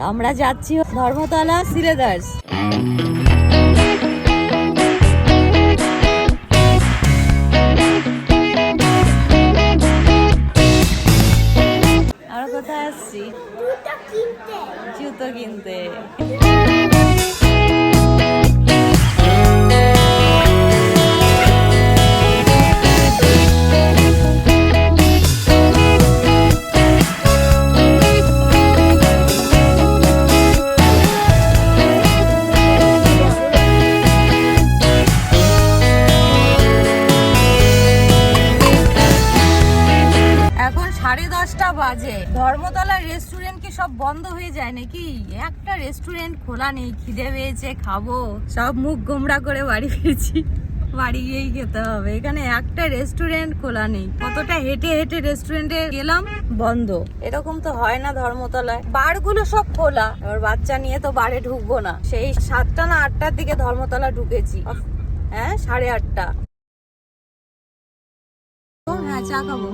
আমরা যাচ্ছি ধর্মতলা সিলেদার্স। আর কোথায় আসছি? জুতো কিনতে। এখন 10:30 বাজে। ধর্মতলার রেস্টুরেন্ট কি সব বন্ধ হয়ে যায় নাকি? একটা রেস্টুরেন্ট খোলা নেই। খিদে পেয়েছে, খাবো। সব মুখ গোমড়া করে বাড়ি ফিরছি। বাড়ি গিয়েই খেতে হবে। এখানে একটা রেস্টুরেন্ট খোলা নেই। কতটা হেঁটে হেঁটে রেস্টুরেন্টে গেলাম, বন্ধ। এরকম তো হয় না ধর্মতলায়। বারগুলো সব খোলা। এবার বাচ্চা নিয়ে তো বারে ঢুকবো না। সেই 7টা না 8টার দিকে ধর্মতলা ঢুকেছি। হ্যাঁ, 8:30। হ্যাঁ, চা খাবো।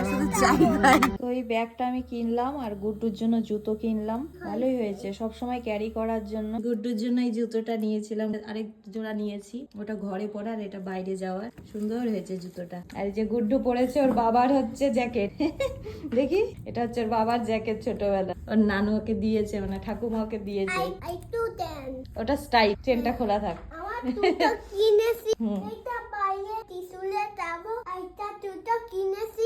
শুধু চাই খাই। তো এই ব্যাগটা আমি কিনলাম আর গুড্ডুর জন্য জুতো কিনলাম। ভালোই হয়েছে, সব সময় ক্যারি করার জন্য। গুড্ডুর জন্য এই জুতোটা নিয়েছিলাম, আরেক জোড়া নিয়েছি। ওটা ঘরে পরার, এটা বাইরে যাওয়ার। সুন্দর হয়েছে জুতোটা। আর যে গুড্ডু পরেছে ওর বাবার হচ্ছে জ্যাকেট। দেখি, এটা হচ্ছে ওর বাবার জ্যাকেট ছোটবেলা। ওর নানু ওকে দিয়েছে, মানে ঠাকুমা ওকে দিয়েছে। ওটা স্টাইল, চেনটা খোলা থাক। কিনেছি এটা বাইরে ত্রিশুলে যাবো, এটা জুতো কিনেছি।